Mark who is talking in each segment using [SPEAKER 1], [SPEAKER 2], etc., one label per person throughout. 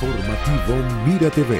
[SPEAKER 1] Informativo Mira TV.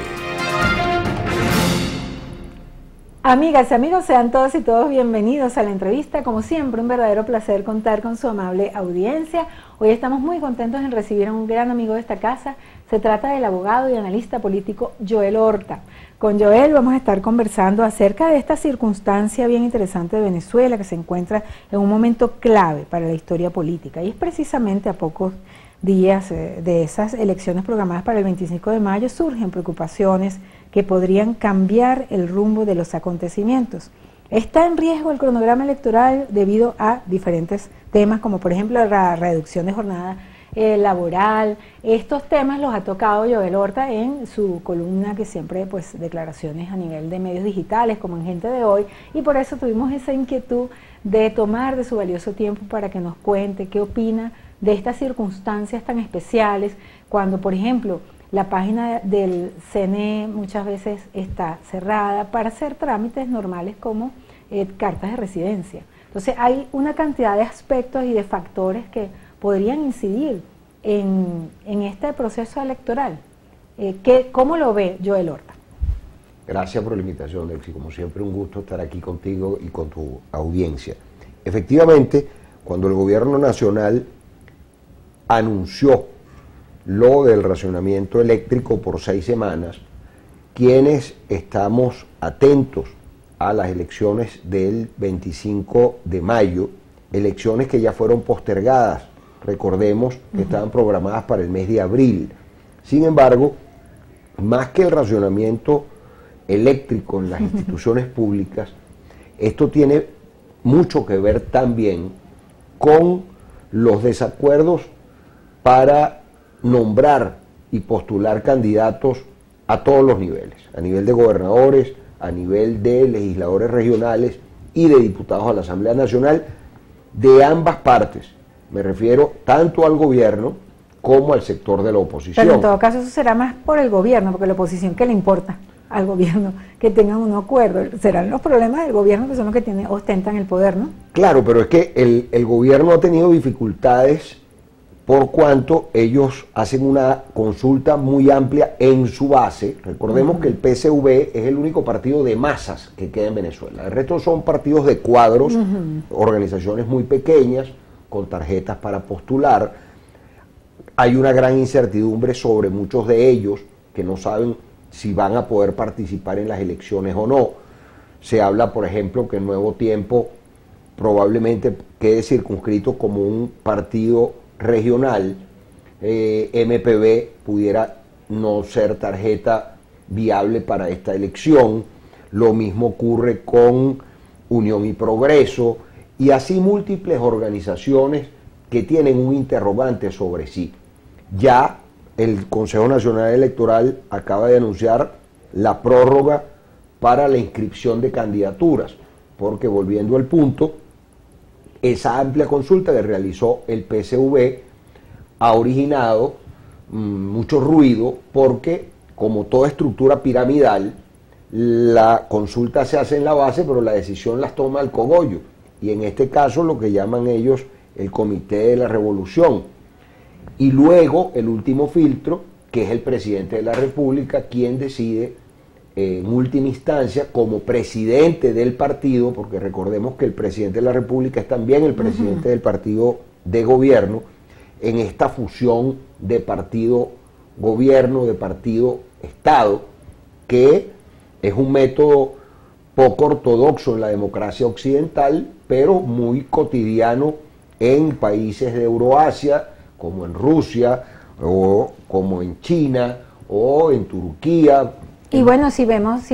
[SPEAKER 2] Amigas y amigos, sean todos y todos bienvenidos a la entrevista. Como siempre, un verdadero placer contar con su amable audiencia. Hoy estamos muy contentos en recibir a un gran amigo de esta casa. Se trata del abogado y analista político Joel Horta. Con Joel vamos a estar conversando acerca de esta circunstancia bien interesante de Venezuela, que se encuentra en un momento clave para la historia política. Y es precisamente a pocos días de esas elecciones programadas para el 25 de mayo surgen preocupaciones que podrían cambiar el rumbo de los acontecimientos. Está en riesgo el cronograma electoral debido a diferentes temas, como por ejemplo la reducción de jornada laboral. Estos temas los ha tocado Joel Horta en su columna, que siempre pues declaraciones a nivel de medios digitales, como en Gente de Hoy, y por eso tuvimos esa inquietud de tomar de su valioso tiempo para que nos cuente qué opina de estas circunstancias tan especiales, cuando por ejemplo la página del CNE muchas veces está cerrada para hacer trámites normales como cartas de residencia. Entonces hay una cantidad de aspectos y de factores que podrían incidir en este proceso electoral. ¿Cómo lo ve Joel Horta?
[SPEAKER 3] Gracias por la invitación, Lexi. Como siempre, un gusto estar aquí contigo y con tu audiencia. Efectivamente, cuando el gobierno nacional anunció lo del racionamiento eléctrico por 6 semanas, quienes estamos atentos a las elecciones del 25 de mayo, elecciones que ya fueron postergadas, recordemos que estaban programadas para el mes de abril. Sin embargo, más que el racionamiento eléctrico en las instituciones públicas, esto tiene mucho que ver también con los desacuerdos para nombrar y postular candidatos a todos los niveles, a nivel de gobernadores, a nivel de legisladores regionales y de diputados a la Asamblea Nacional, de ambas partes. Me refiero tanto al gobierno como al sector de la oposición.
[SPEAKER 2] Pero en todo caso eso será más por el gobierno, porque la oposición, ¿qué le importa al gobierno que tengan un acuerdo? Serán los problemas del gobierno, que son los que ostentan el poder, ¿no? Claro,
[SPEAKER 3] pero es que el gobierno ha tenido dificultades por cuanto ellos hacen una consulta muy amplia en su base. Recordemos que el PSV es el único partido de masas que queda en Venezuela. El resto son partidos de cuadros, organizaciones muy pequeñas, con tarjetas para postular. Hay una gran incertidumbre sobre muchos de ellos que no saben si van a poder participar en las elecciones o no. Se habla, por ejemplo, que el Nuevo Tiempo probablemente quede circunscrito como un partido regional. MPB pudiera no ser tarjeta viable para esta elección. Lo mismo ocurre con Unión y Progreso, y así múltiples organizaciones que tienen un interrogante sobre sí. Ya el Consejo Nacional Electoral acaba de anunciar la prórroga para la inscripción de candidaturas, porque, volviendo al punto, esa amplia consulta que realizó el PSV ha originado mucho ruido, porque, como toda estructura piramidal, la consulta se hace en la base, pero la decisión las toma el cogollo, y en este caso lo que llaman ellos el Comité de la Revolución. Y luego el último filtro, que es el presidente de la República, quien decide en última instancia, como presidente del partido, porque recordemos que el presidente de la República es también el presidente del partido de gobierno, en esta fusión de partido-gobierno, de partido-estado, que es un método poco ortodoxo en la democracia occidental, pero muy cotidiano en países de Euroasia, como en Rusia, o como en China, o en Turquía.
[SPEAKER 2] Y bueno, si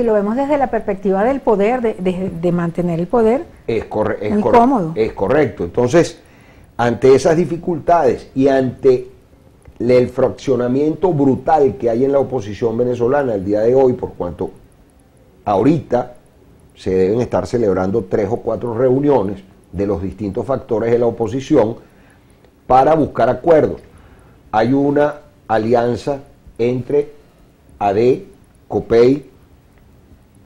[SPEAKER 2] lo vemos desde la perspectiva del poder, de mantener el poder, es cómodo.
[SPEAKER 3] Es correcto. Entonces, ante esas dificultades y ante el fraccionamiento brutal que hay en la oposición venezolana el día de hoy, por cuanto ahorita se deben estar celebrando 3 o 4 reuniones de los distintos factores de la oposición para buscar acuerdos. Hay una alianza entre AD, COPEI,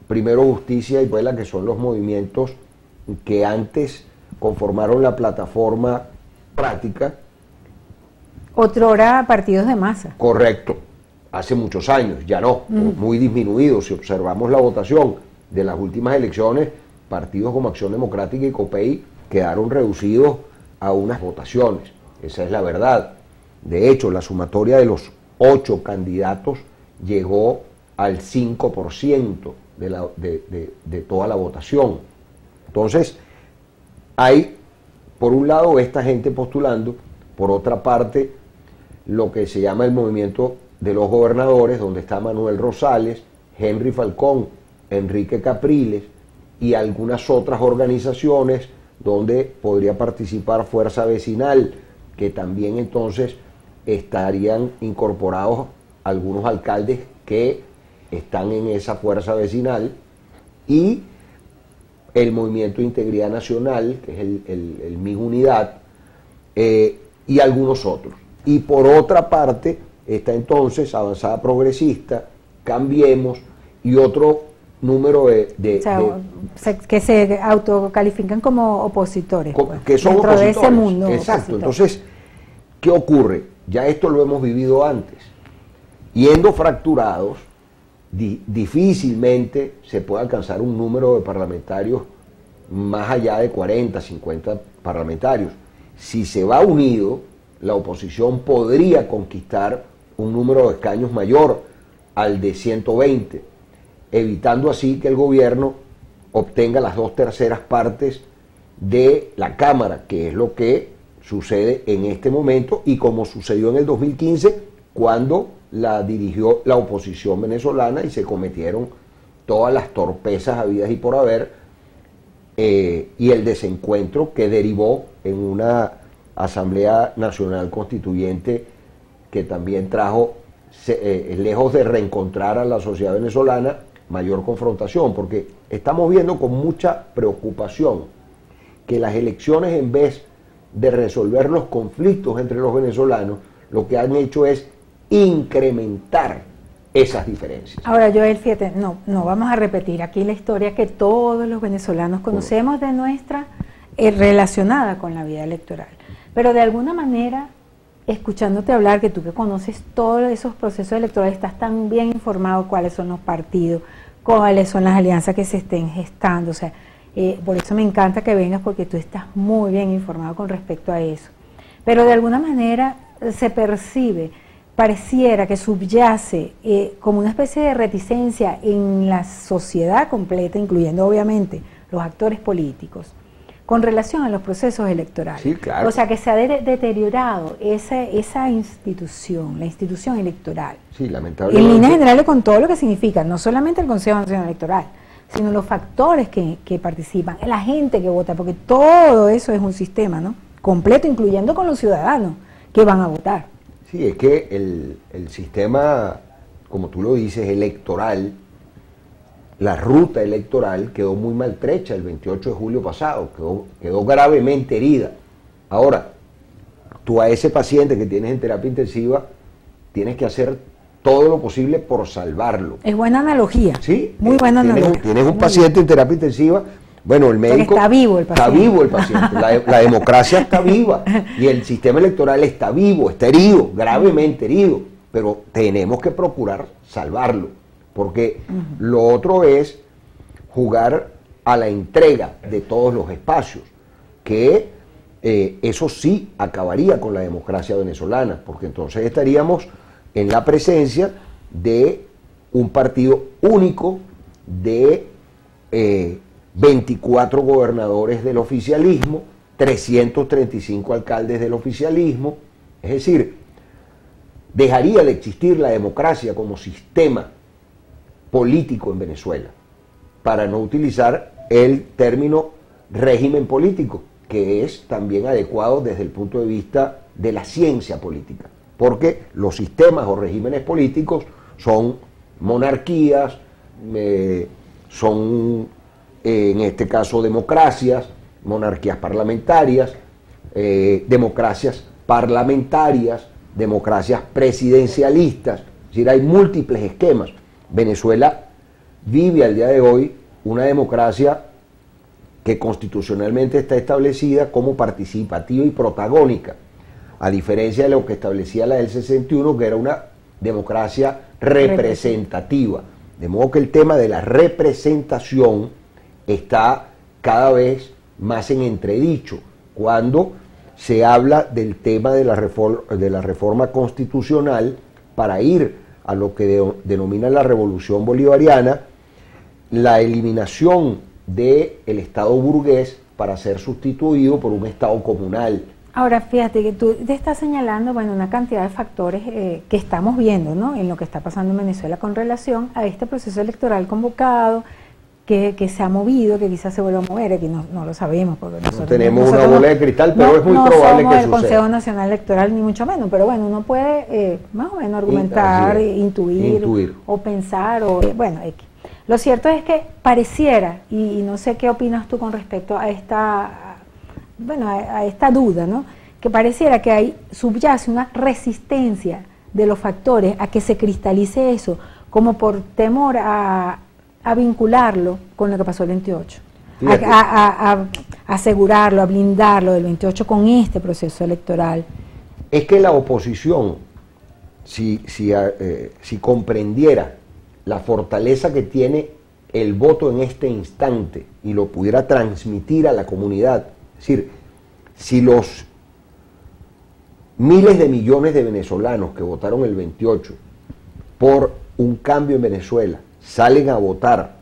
[SPEAKER 3] Primero Justicia y Puebla, que son los movimientos que antes conformaron la plataforma práctica.
[SPEAKER 2] Otrora partidos de masa.
[SPEAKER 3] Correcto. hace muchos años, ya no, muy disminuido. Si observamos la votación de las últimas elecciones, partidos como Acción Democrática y COPEI quedaron reducidos a unas votaciones. Esa es la verdad. De hecho, la sumatoria de los 8 candidatos llegó al 5% de toda la votación. Entonces, hay, por un lado, esta gente postulando, por otra parte, lo que se llama el movimiento de los gobernadores, donde está Manuel Rosales, Henry Falcón, Enrique Capriles y algunas otras organizaciones donde podría participar Fuerza Vecinal, que también entonces estarían incorporados algunos alcaldes que están en esa fuerza vecinal, y el Movimiento de Integridad Nacional, que es el MIG Unidad, y algunos otros. Y por otra parte está entonces Avanzada Progresista, Cambiemos y otro número
[SPEAKER 2] que se autocalifican como opositores, pues,
[SPEAKER 3] que son
[SPEAKER 2] dentro
[SPEAKER 3] opositores.
[SPEAKER 2] De ese mundo.
[SPEAKER 3] Exacto. Entonces, ¿qué ocurre? Ya esto lo hemos vivido antes. Yendo fracturados, difícilmente se puede alcanzar un número de parlamentarios más allá de 40, 50 parlamentarios. Si se va unido, la oposición podría conquistar un número de escaños mayor al de 120, evitando así que el gobierno obtenga las 2/3 partes de la Cámara, que es lo que sucede en este momento y como sucedió en el 2015, cuando la dirigió la oposición venezolana y se cometieron todas las torpezas habidas y por haber, y el desencuentro que derivó en una Asamblea Nacional Constituyente que también trajo, lejos de reencontrar a la sociedad venezolana, mayor confrontación, porque estamos viendo con mucha preocupación que las elecciones, en vez de resolver los conflictos entre los venezolanos, lo que han hecho es incrementar esas diferencias.
[SPEAKER 2] Ahora, Joel, fíjate, no vamos a repetir aquí la historia que todos los venezolanos conocemos de nuestra relacionada con la vida electoral, pero de alguna manera, escuchándote hablar, que tú que conoces todos esos procesos electorales, estás tan bien informado cuáles son los partidos, cuáles son las alianzas que se estén gestando, o sea, por eso me encanta que vengas, porque tú estás muy bien informado con respecto a eso. Pero de alguna manera se percibe, pareciera que subyace como una especie de reticencia en la sociedad completa, incluyendo obviamente los actores políticos, con relación a los procesos electorales.
[SPEAKER 3] Sí, claro.
[SPEAKER 2] O sea, que se ha deteriorado esa institución, la institución electoral.
[SPEAKER 3] Sí, lamentablemente.
[SPEAKER 2] En líneas generales, con todo lo que significa, no solamente el Consejo Nacional Electoral, sino los factores que participan, la gente que vota, porque todo eso es un sistema, ¿no?, completo, incluyendo con los ciudadanos que van a votar.
[SPEAKER 3] Sí, es que el sistema, como tú lo dices, electoral, la ruta electoral quedó muy maltrecha el 28 de julio pasado, quedó gravemente herida. Ahora, tú a ese paciente que tienes en terapia intensiva tienes que hacer todo lo posible por salvarlo.
[SPEAKER 2] Es buena analogía.
[SPEAKER 3] Sí,
[SPEAKER 2] muy buena analogía.
[SPEAKER 3] Tienes un paciente en terapia intensiva, bueno, el médico...
[SPEAKER 2] Porque está vivo el paciente.
[SPEAKER 3] Está vivo el paciente, la democracia está viva y el sistema electoral está vivo, está herido, gravemente herido, pero tenemos que procurar salvarlo, porque lo otro es jugar a la entrega de todos los espacios, que eso sí acabaría con la democracia venezolana, porque entonces estaríamos en la presencia de un partido único de 24 gobernadores del oficialismo, 335 alcaldes del oficialismo, es decir, dejaría de existir la democracia como sistema político en Venezuela, para no utilizar el término régimen político, que es también adecuado desde el punto de vista de la ciencia política, porque los sistemas o regímenes políticos son monarquías, son en este caso democracias, monarquías parlamentarias, democracias parlamentarias, democracias presidencialistas, es decir, hay múltiples esquemas. Venezuela vive al día de hoy una democracia que constitucionalmente está establecida como participativa y protagónica, a diferencia de lo que establecía la del 61, que era una democracia representativa. De modo que el tema de la representación está cada vez más en entredicho cuando se habla del tema de la reforma constitucional para ir a lo que denomina la revolución bolivariana, la eliminación del Estado burgués para ser sustituido por un Estado comunal.
[SPEAKER 2] Ahora, fíjate que tú te estás señalando, bueno, una cantidad de factores que estamos viendo, ¿no?, en lo que está pasando en Venezuela con relación a este proceso electoral convocado, que se ha movido, que quizás se vuelva a mover, aquí no lo sabemos, porque nosotros
[SPEAKER 3] no tenemos una bola de cristal, pero es muy probable que suceda. No somos
[SPEAKER 2] el Consejo Nacional Electoral, ni mucho menos, pero bueno, uno puede más o menos argumentar, intuir, o pensar, o bueno, lo cierto es que pareciera, y no sé qué opinas tú con respecto a esta duda, ¿no?, que pareciera que subyace una resistencia de los factores a que se cristalice eso, como por temor a vincularlo con lo que pasó el 28, a asegurarlo, a blindarlo del 28 con este proceso electoral.
[SPEAKER 3] Es que la oposición, si comprendiera la fortaleza que tiene el voto en este instante y lo pudiera transmitir a la comunidad, es decir, si los miles de millones de venezolanos que votaron el 28 por un cambio en Venezuela salen a votar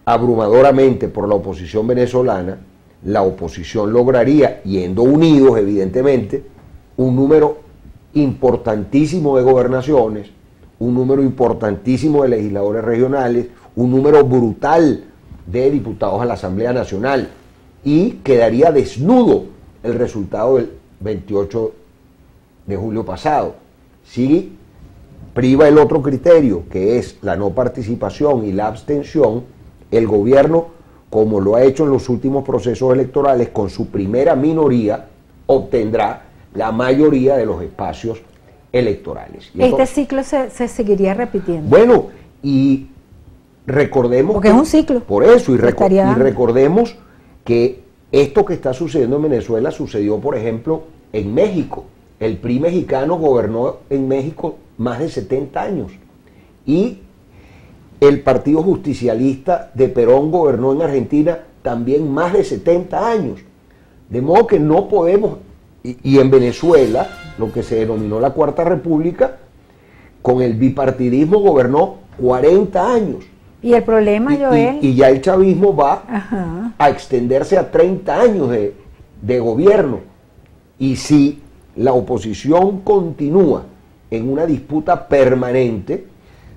[SPEAKER 3] abrumadoramente por la oposición venezolana, la oposición lograría, yendo unidos evidentemente, un número importantísimo de gobernaciones, un número importantísimo de legisladores regionales, un número brutal de diputados a la Asamblea Nacional, y quedaría desnudo el resultado del 28 de julio pasado. Si priva el otro criterio, que es la no participación y la abstención, el gobierno, como lo ha hecho en los últimos procesos electorales, con su primera minoría, obtendrá la mayoría de los espacios electorales. Y
[SPEAKER 2] este ciclo se seguiría repitiendo.
[SPEAKER 3] Bueno, y recordemos...
[SPEAKER 2] Porque es un ciclo.
[SPEAKER 3] Por eso, y recordemos que esto que está sucediendo en Venezuela sucedió, por ejemplo, en México. El PRI mexicano gobernó en México más de 70 años. Y el Partido Justicialista de Perón gobernó en Argentina también más de 70 años. De modo que no podemos... Y en Venezuela, lo que se denominó la Cuarta República, con el bipartidismo gobernó 40 años.
[SPEAKER 2] Y el problema, Joel...
[SPEAKER 3] Y ya el chavismo va a extenderse a 30 años de gobierno. Y si la oposición continúa en una disputa permanente,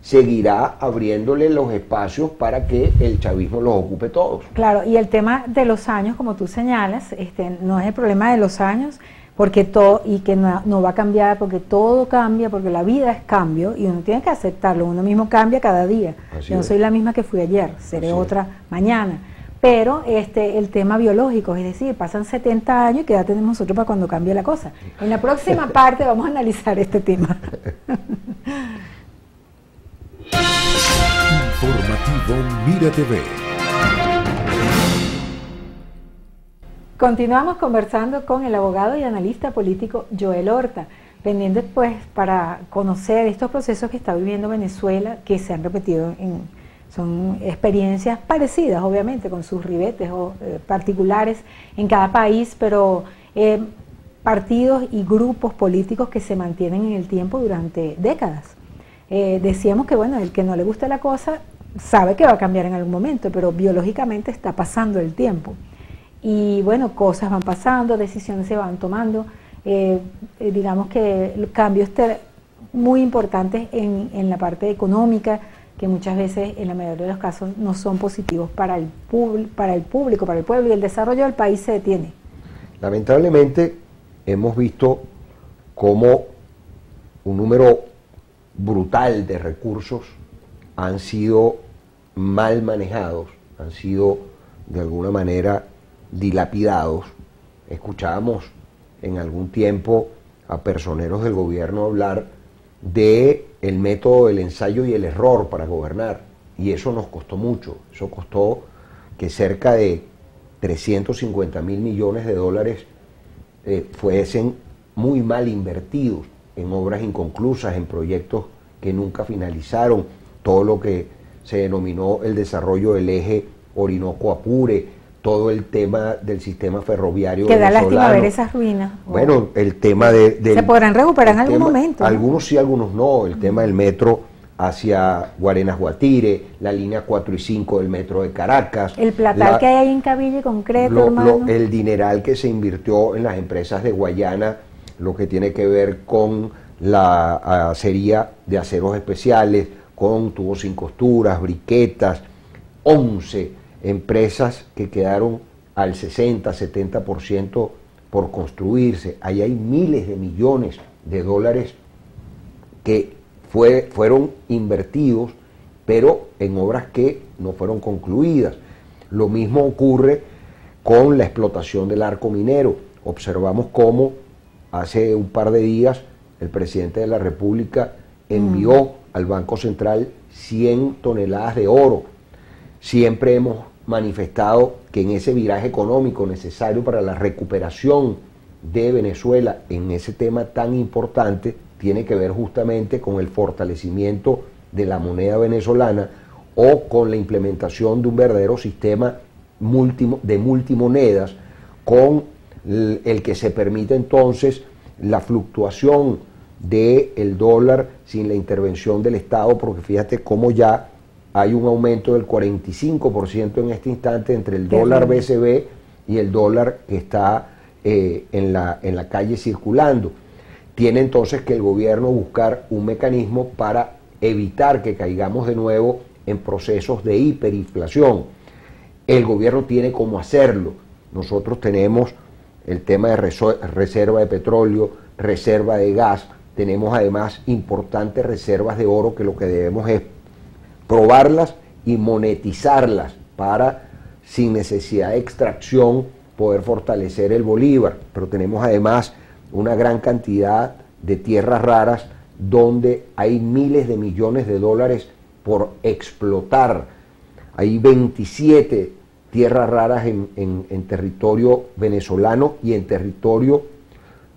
[SPEAKER 3] seguirá abriéndole los espacios para que el chavismo los ocupe todos.
[SPEAKER 2] Claro, y el tema de los años, como tú señalas, no es el problema de los años, porque y que no va a cambiar, porque todo cambia, porque la vida es cambio y uno tiene que aceptarlo, uno mismo cambia cada día. Yo no soy la misma que fui ayer, seré otra mañana. Pero el tema biológico, es decir, pasan 70 años y qué edad tenemos nosotros para cuando cambie la cosa. En la próxima parte vamos a analizar este tema.
[SPEAKER 1] Informativo Mira TV.
[SPEAKER 2] Continuamos conversando con el abogado y analista político Joel Horta, pendientes pues para conocer estos procesos que está viviendo Venezuela, que se han repetido, son experiencias parecidas obviamente, con sus ribetes particulares en cada país, pero partidos y grupos políticos que se mantienen en el tiempo durante décadas. Decíamos que bueno, el que no le gusta la cosa sabe que va a cambiar en algún momento, pero biológicamente está pasando el tiempo. Y bueno, cosas van pasando, decisiones se van tomando, digamos que cambios muy importantes en la parte económica, que muchas veces, en la mayoría de los casos, no son positivos para el público, para el pueblo, y el desarrollo del país se detiene.
[SPEAKER 3] Lamentablemente hemos visto cómo un número brutal de recursos han sido mal manejados, han sido de alguna manera dilapidados. Escuchábamos en algún tiempo a personeros del gobierno hablar de el método del ensayo y el error para gobernar, y eso nos costó mucho. Eso costó que cerca de 350.000 millones de dólares fuesen muy mal invertidos en obras inconclusas, en proyectos que nunca finalizaron, todo lo que se denominó el desarrollo del eje Orinoco-Apure, todo el tema del sistema ferroviario
[SPEAKER 2] que da lástima
[SPEAKER 3] venezolano.
[SPEAKER 2] ver esas ruinas.
[SPEAKER 3] Bueno, el tema de...
[SPEAKER 2] ¿Se podrán recuperar en algún momento?
[SPEAKER 3] Algunos sí, algunos no. El tema del metro hacia Guarenas-Guatire, la línea 4 y 5 del metro de Caracas.
[SPEAKER 2] El platal que hay ahí en Cabilla concreto, hermano.
[SPEAKER 3] El dineral que se invirtió en las empresas de Guayana, lo que tiene que ver con la acería de aceros especiales, con tubos sin costuras, briquetas, 11 empresas que quedaron al 60-70% por construirse. Ahí hay miles de millones de dólares que fueron invertidos, pero en obras que no fueron concluidas. Lo mismo ocurre con la explotación del arco minero. Observamos cómo hace un par de días el presidente de la República envió al Banco Central 100 toneladas de oro. Siempre hemos manifestado que en ese viraje económico necesario para la recuperación de Venezuela en ese tema tan importante tiene que ver justamente con el fortalecimiento de la moneda venezolana o con la implementación de un verdadero sistema de multimonedas con el que se permite entonces la fluctuación del dólar sin la intervención del Estado, porque fíjate cómo ya hay un aumento del 45% en este instante entre el dólar BCB y el dólar que está en la calle circulando. Tiene entonces que el gobierno buscar un mecanismo para evitar que caigamos de nuevo en procesos de hiperinflación. El gobierno tiene cómo hacerlo. Nosotros tenemos el tema de reserva de petróleo, reserva de gas, tenemos además importantes reservas de oro que lo que debemos es probarlas y monetizarlas para, sin necesidad de extracción, poder fortalecer el bolívar. Pero tenemos además una gran cantidad de tierras raras donde hay miles de millones de dólares por explotar. Hay 27 tierras raras en territorio venezolano y en territorio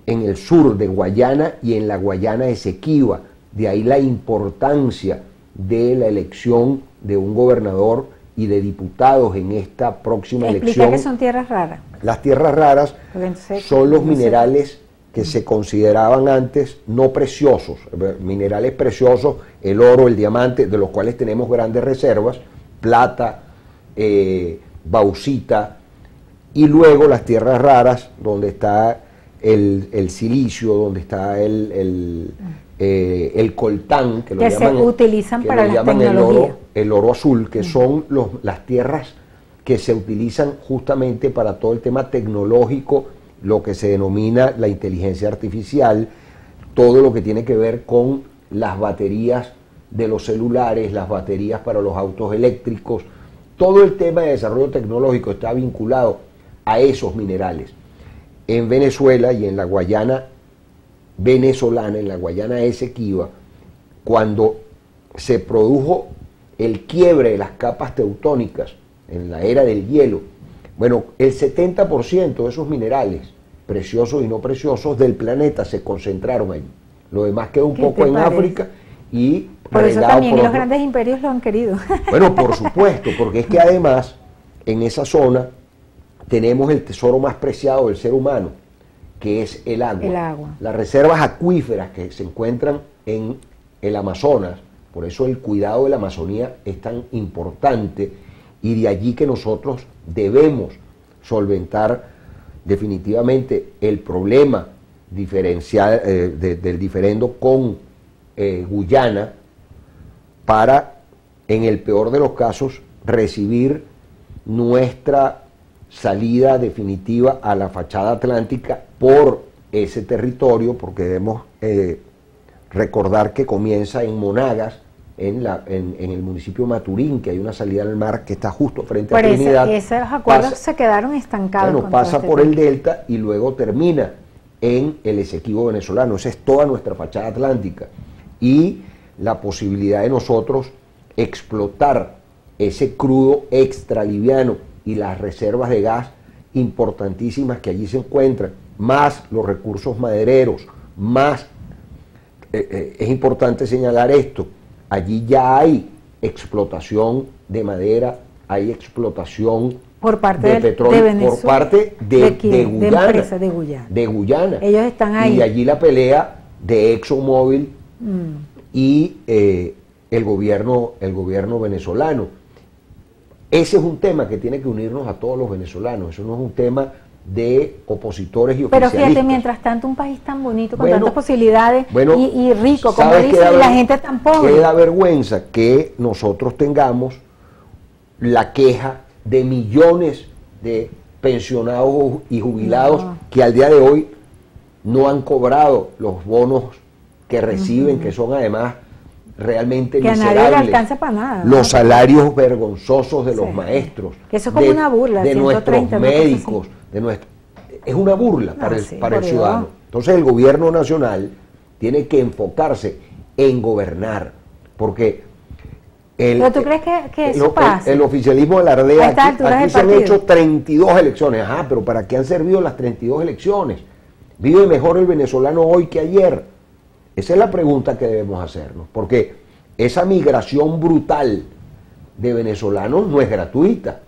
[SPEAKER 3] en el sur de Guayana y en la Guayana Esequiba. De ahí la importancia de la elección de un gobernador y de diputados en esta próxima elección.
[SPEAKER 2] ¿Qué son tierras raras?
[SPEAKER 3] Las tierras raras son los minerales que se consideraban antes no preciosos, minerales preciosos, el oro, el diamante, de los cuales tenemos grandes reservas, plata, bauxita, y luego las tierras raras, donde está el silicio, donde está el coltán, que lo llaman,
[SPEAKER 2] se utilizan para la tecnología.
[SPEAKER 3] El oro azul, que son las tierras que se utilizan justamente para todo el tema tecnológico, lo que se denomina la inteligencia artificial, todo lo que tiene que ver con las baterías de los celulares, las baterías para los autos eléctricos, todo el tema de desarrollo tecnológico está vinculado a esos minerales. En Venezuela y en la Guayana venezolana, en la Guayana Esequiba, cuando se produjo el quiebre de las capas teutónicas en la era del hielo, bueno, el 70% de esos minerales, preciosos y no preciosos, del planeta se concentraron allí. Lo demás quedó un poco en África y...
[SPEAKER 2] Por eso también los grandes imperios lo han querido.
[SPEAKER 3] Bueno, por supuesto, porque es que además en esa zona tenemos el tesoro más preciado del ser humano, que es el agua.
[SPEAKER 2] El agua.
[SPEAKER 3] Las reservas acuíferas que se encuentran en el Amazonas, por eso el cuidado de la Amazonía es tan importante, y de allí que nosotros debemos solventar definitivamente el problema diferencial del diferendo con Guyana, para, en el peor de los casos, recibir nuestra salida definitiva a la fachada atlántica por ese territorio, porque debemos recordar que comienza en Monagas, en el municipio de Maturín, que hay una salida al mar que está justo frente a Trinidad.
[SPEAKER 2] Esos acuerdos se quedaron estancados.
[SPEAKER 3] Bueno, pasa por el delta y luego termina en el Esequibo venezolano. Esa es toda nuestra fachada atlántica. Y la posibilidad de nosotros explotar ese crudo extraliviano y las reservas de gas importantísimas que allí se encuentran, más los recursos madereros, más es importante señalar esto, allí ya hay explotación de madera, hay explotación
[SPEAKER 2] por parte
[SPEAKER 3] de petróleo,
[SPEAKER 2] de Venezuela,
[SPEAKER 3] por parte de Guyana,
[SPEAKER 2] empresa de Guyana.
[SPEAKER 3] de Guyana.
[SPEAKER 2] Ellos están ahí.
[SPEAKER 3] Y allí la pelea de ExxonMobil y el gobierno venezolano. Ese es un tema que tiene que unirnos a todos los venezolanos, eso no es un tema de opositores y
[SPEAKER 2] Pero
[SPEAKER 3] oficialistas.
[SPEAKER 2] fíjate, mientras tanto un país tan bonito, con
[SPEAKER 3] Bueno,
[SPEAKER 2] tantas posibilidades y rico, como
[SPEAKER 3] ¿sabes qué
[SPEAKER 2] dicen,
[SPEAKER 3] da
[SPEAKER 2] y la gente tan pobre.
[SPEAKER 3] Que da vergüenza que nosotros tengamos la queja de millones de pensionados y jubilados que al día de hoy no han cobrado los bonos que reciben, que son además realmente
[SPEAKER 2] que
[SPEAKER 3] miserables.
[SPEAKER 2] a nadie le alcanza para nada.
[SPEAKER 3] Los salarios vergonzosos de los maestros.
[SPEAKER 2] Que eso es como una burla.
[SPEAKER 3] De
[SPEAKER 2] 130,
[SPEAKER 3] nuestros médicos. Es una burla para el
[SPEAKER 2] Dios.
[SPEAKER 3] ciudadano. Entonces el gobierno nacional tiene que enfocarse en gobernar. Porque
[SPEAKER 2] ¿Pero tú crees que eso pasa?
[SPEAKER 3] El oficialismo alardea,
[SPEAKER 2] A estas alturas
[SPEAKER 3] aquí
[SPEAKER 2] del
[SPEAKER 3] se han
[SPEAKER 2] partido.
[SPEAKER 3] hecho 32 elecciones. Ajá, pero ¿para qué han servido las 32 elecciones? ¿Vive mejor el venezolano hoy que ayer? Esa es la pregunta que debemos hacernos, porque esa migración brutal de venezolanos no es gratuita.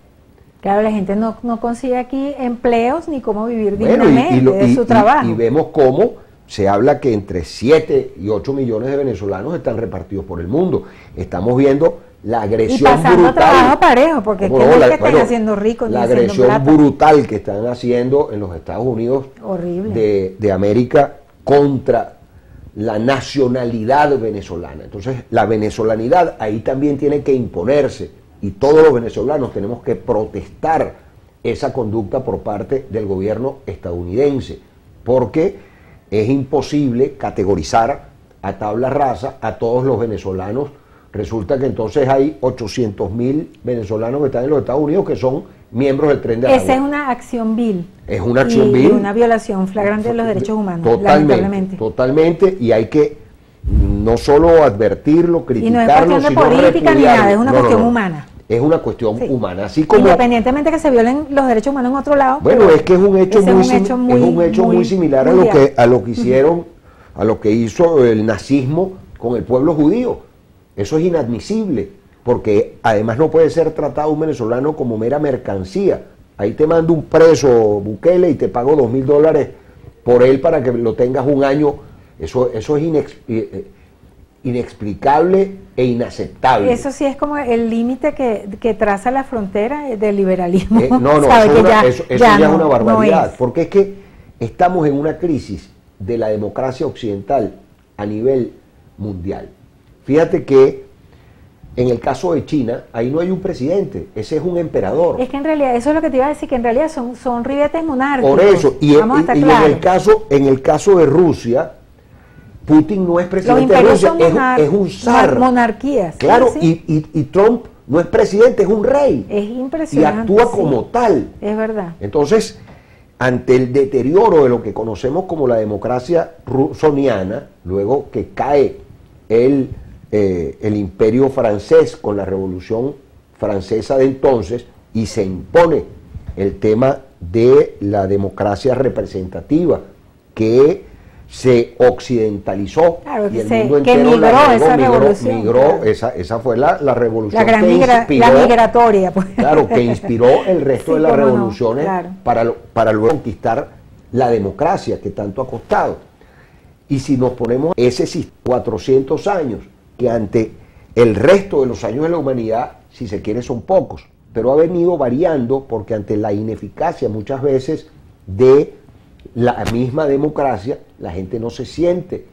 [SPEAKER 2] Claro, la gente no consigue aquí empleos ni cómo vivir
[SPEAKER 3] Bueno,
[SPEAKER 2] dignamente de su trabajo.
[SPEAKER 3] y vemos cómo se habla que entre 7 y 8 millones de venezolanos están repartidos por el mundo. Estamos viendo la agresión
[SPEAKER 2] y pasando
[SPEAKER 3] brutal.
[SPEAKER 2] trabajo parejo, porque
[SPEAKER 3] No,
[SPEAKER 2] no es
[SPEAKER 3] la-
[SPEAKER 2] que estén
[SPEAKER 3] bueno,
[SPEAKER 2] haciendo ricos ni
[SPEAKER 3] la
[SPEAKER 2] haciendo
[SPEAKER 3] agresión
[SPEAKER 2] plata.
[SPEAKER 3] brutal que están haciendo en los Estados Unidos
[SPEAKER 2] Horrible.
[SPEAKER 3] de América contra la nacionalidad venezolana. Entonces, la venezolanidad ahí también tiene que imponerse y todos los venezolanos tenemos que protestar esa conducta por parte del gobierno estadounidense, porque es imposible categorizar a tabla rasa a todos los venezolanos. Resulta que entonces hay 800.000 venezolanos que están en los Estados Unidos que son miembros del Tren de Aragua.
[SPEAKER 2] Esa es una acción vil.
[SPEAKER 3] Es una acción
[SPEAKER 2] y
[SPEAKER 3] vil.
[SPEAKER 2] una violación flagrante de los derechos humanos, lamentablemente.
[SPEAKER 3] Totalmente, y hay que no solo advertirlo,
[SPEAKER 2] Y no
[SPEAKER 3] criticarlo,
[SPEAKER 2] es cuestión de
[SPEAKER 3] sino
[SPEAKER 2] política ni nada, es una
[SPEAKER 3] No,
[SPEAKER 2] cuestión
[SPEAKER 3] no.
[SPEAKER 2] humana.
[SPEAKER 3] Es una cuestión
[SPEAKER 2] Sí.
[SPEAKER 3] humana, así como...
[SPEAKER 2] Independientemente que se violen los derechos humanos en otro lado.
[SPEAKER 3] Bueno,
[SPEAKER 2] pero
[SPEAKER 3] es que es un hecho
[SPEAKER 2] ese
[SPEAKER 3] muy,
[SPEAKER 2] es un hecho
[SPEAKER 3] muy similar
[SPEAKER 2] mundial.
[SPEAKER 3] a lo que hicieron, a lo que hizo el nazismo con el pueblo judío. Eso es inadmisible, porque además no puede ser tratado un venezolano como mera mercancía. Ahí te mando un preso, Bukele, y te pago $2.000 por él para que lo tengas un año. Eso es inexplicable e inaceptable.
[SPEAKER 2] Eso sí es como el límite que traza la frontera del liberalismo.
[SPEAKER 3] No,
[SPEAKER 2] ¿Sabe?
[SPEAKER 3] eso,
[SPEAKER 2] Que
[SPEAKER 3] eso ya es
[SPEAKER 2] no-
[SPEAKER 3] una barbaridad,
[SPEAKER 2] no es.
[SPEAKER 3] porque es que estamos en una crisis de la democracia occidental a nivel mundial. Fíjate que en el caso de China, ahí no hay un presidente, ese es un emperador.
[SPEAKER 2] Es que en realidad, eso es lo que te iba a decir, que en realidad son ribetes monárquicos.
[SPEAKER 3] Por eso,
[SPEAKER 2] Vamos a estar claros.
[SPEAKER 3] en el caso de Rusia, Putin no es
[SPEAKER 2] Los
[SPEAKER 3] presidente de
[SPEAKER 2] imperios
[SPEAKER 3] Rusia,
[SPEAKER 2] son
[SPEAKER 3] es un zar.
[SPEAKER 2] monarquías.
[SPEAKER 3] Claro,
[SPEAKER 2] sí, sí.
[SPEAKER 3] Y Trump no es presidente, es un rey.
[SPEAKER 2] Es
[SPEAKER 3] Y
[SPEAKER 2] impresionante.
[SPEAKER 3] actúa
[SPEAKER 2] sí.
[SPEAKER 3] como tal.
[SPEAKER 2] Es verdad.
[SPEAKER 3] Entonces, ante el deterioro de lo que conocemos como la democracia rusoniana, luego que cae el imperio francés con la revolución francesa de entonces y se impone el tema de la democracia representativa que se occidentalizó
[SPEAKER 2] Claro,
[SPEAKER 3] y el
[SPEAKER 2] que
[SPEAKER 3] mundo
[SPEAKER 2] que
[SPEAKER 3] entero
[SPEAKER 2] migró
[SPEAKER 3] la
[SPEAKER 2] esa revolución,
[SPEAKER 3] migró,
[SPEAKER 2] claro.
[SPEAKER 3] esa fue la revolución
[SPEAKER 2] La gran
[SPEAKER 3] que inspiró,
[SPEAKER 2] la migratoria, pues.
[SPEAKER 3] claro, que inspiró el resto
[SPEAKER 2] Sí,
[SPEAKER 3] de las
[SPEAKER 2] cómo no,
[SPEAKER 3] revoluciones
[SPEAKER 2] claro.
[SPEAKER 3] para luego conquistar la democracia que tanto ha costado. Y si nos ponemos ese 400 años, que ante el resto de los años de la humanidad, si se quiere, son pocos, pero ha venido variando porque ante la ineficacia muchas veces de la misma democracia, la gente no se siente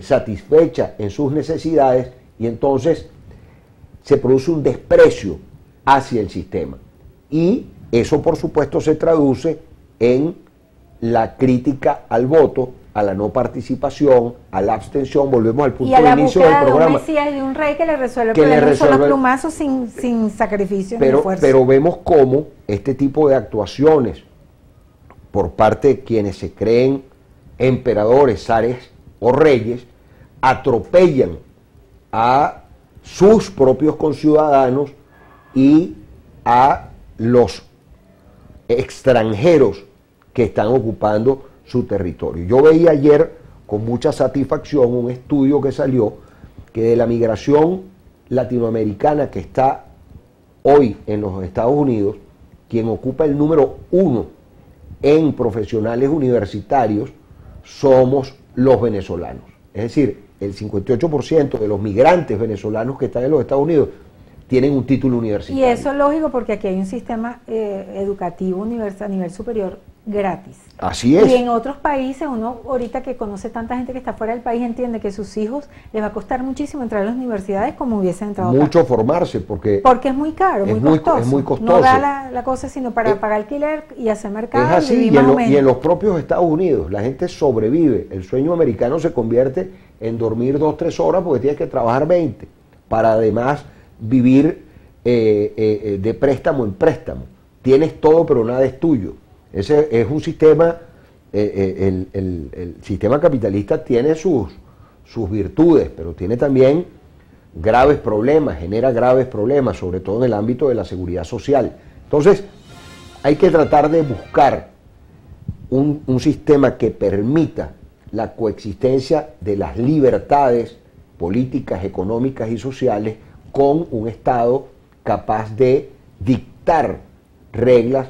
[SPEAKER 3] satisfecha en sus necesidades y entonces se produce un desprecio hacia el sistema. Y eso, por supuesto, se traduce en la crítica al voto, a la no participación, a la abstención. Volvemos al punto
[SPEAKER 2] Y a la
[SPEAKER 3] de inicio del
[SPEAKER 2] búsqueda de un
[SPEAKER 3] programa.
[SPEAKER 2] mesías y de un rey que le resuelve el
[SPEAKER 3] Que le
[SPEAKER 2] problema de un solo
[SPEAKER 3] resuelve-
[SPEAKER 2] plumazo sin sacrificio ni esfuerzo.
[SPEAKER 3] Pero vemos cómo este tipo de actuaciones por parte de quienes se creen emperadores, zares o reyes, atropellan a sus propios conciudadanos y a los extranjeros que están ocupando su territorio. Yo veía ayer con mucha satisfacción un estudio que salió que de la migración latinoamericana que está hoy en los Estados Unidos, quien ocupa el número 1 en profesionales universitarios somos los venezolanos. Es decir, el 58% de los migrantes venezolanos que están en los Estados Unidos tienen un título universitario.
[SPEAKER 2] Y eso es lógico porque aquí hay un sistema educativo a nivel superior gratis.
[SPEAKER 3] Así es.
[SPEAKER 2] Y en otros países, uno ahorita que conoce tanta gente que está fuera del país, entiende que a sus hijos les va a costar muchísimo entrar a las universidades como hubiesen entrado
[SPEAKER 3] mucho
[SPEAKER 2] acá.
[SPEAKER 3] Formarse, porque
[SPEAKER 2] es muy caro,
[SPEAKER 3] es
[SPEAKER 2] muy costoso.
[SPEAKER 3] Es muy costoso.
[SPEAKER 2] No da la cosa sino para pagar alquiler y hacer mercado.
[SPEAKER 3] Es así, y en los propios Estados Unidos la gente sobrevive. El sueño americano se convierte en dormir 2-3 horas porque tienes que trabajar 20, para además vivir de préstamo en préstamo. Tienes todo pero nada es tuyo. Ese es un sistema, el sistema capitalista tiene sus virtudes, pero tiene también graves problemas, genera graves problemas, sobre todo en el ámbito de la seguridad social. Entonces, hay que tratar de buscar un sistema que permita la coexistencia de las libertades políticas, económicas y sociales con un Estado capaz de dictar reglas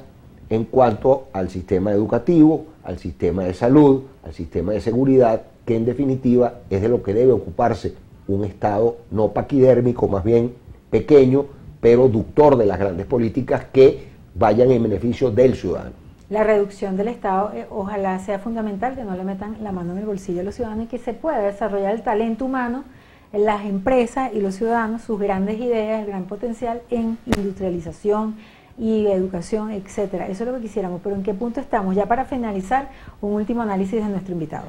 [SPEAKER 3] en cuanto al sistema educativo, al sistema de salud, al sistema de seguridad, que en definitiva es de lo que debe ocuparse un Estado no paquidérmico, más bien pequeño, pero ductor de las grandes políticas que vayan en beneficio del ciudadano.
[SPEAKER 2] La reducción del Estado ojalá sea fundamental, que no le metan la mano en el bolsillo a los ciudadanos y que se pueda desarrollar el talento humano en las empresas y los ciudadanos, sus grandes ideas, el gran potencial en industrialización y educación, etcétera. Eso es lo que quisiéramos, pero ¿en qué punto estamos? Ya para finalizar, un último análisis de nuestro invitado.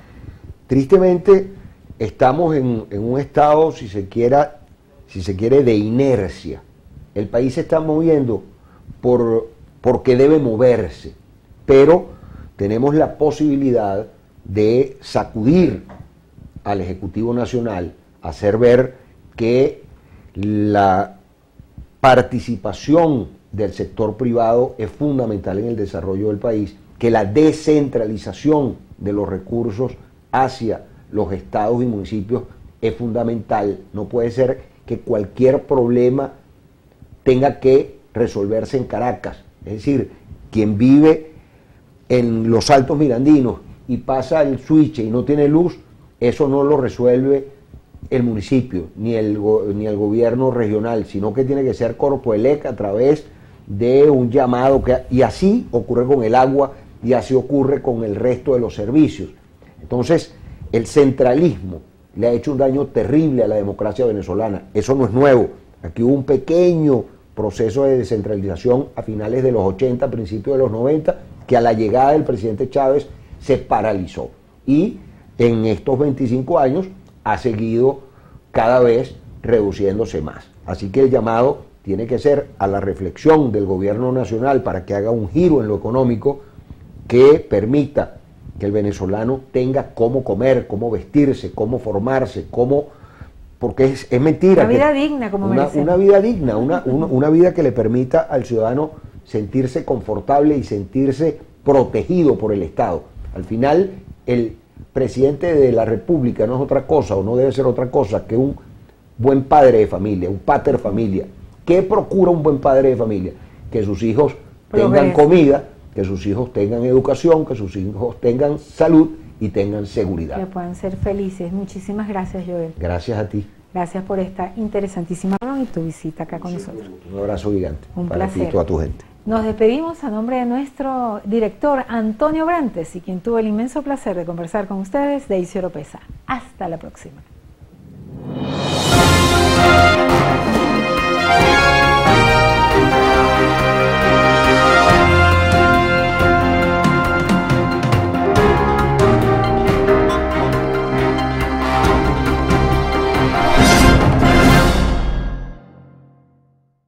[SPEAKER 2] Tristemente,
[SPEAKER 3] estamos en un estado, si se quiere, de inercia. El país se está moviendo porque debe moverse, pero tenemos la posibilidad de sacudir al Ejecutivo Nacional, hacer ver que la participación del sector privado es fundamental en el desarrollo del país, que la descentralización de los recursos hacia los estados y municipios es fundamental. No puede ser que cualquier problema tenga que resolverse en Caracas. Es decir, quien vive en los Altos Mirandinos y pasa el switch y no tiene luz, eso no lo resuelve el municipio ni el gobierno regional, sino que tiene que ser Corpoelec a través de un llamado, y así ocurre con el agua y así ocurre con el resto de los servicios. Entonces, el centralismo le ha hecho un daño terrible a la democracia venezolana. Eso no es nuevo. Aquí hubo un pequeño proceso de descentralización a finales de los 80, principios de los 90, que a la llegada del presidente Chávez se paralizó. Y en estos 25 años ha seguido cada vez reduciéndose más. Así que el llamado tiene que ser a la reflexión del gobierno nacional para que haga un giro en lo económico que permita que el venezolano tenga cómo comer, cómo vestirse, cómo formarse, porque es mentira.
[SPEAKER 2] Una vida digna, como merecemos.
[SPEAKER 3] Una vida digna, una vida que le permita al ciudadano sentirse confortable y sentirse protegido por el Estado. Al final, el presidente de la República no es otra cosa, o no debe ser otra cosa, que un buen padre de familia, un pater familia. ¿Qué procura un buen padre de familia? Que sus hijos tengan comida, que sus hijos tengan educación, que sus hijos tengan salud y tengan seguridad.
[SPEAKER 2] Que puedan ser felices. Muchísimas gracias, Joel.
[SPEAKER 3] Gracias a ti.
[SPEAKER 2] Gracias por esta interesantísima y tu visita acá con nosotros.
[SPEAKER 3] Un abrazo gigante
[SPEAKER 2] para
[SPEAKER 3] ti y toda tu gente.
[SPEAKER 2] Nos despedimos a nombre de nuestro director Antonio Brantes y quien tuvo el inmenso placer de conversar con ustedes, Daisy Oropesa. Hasta la próxima.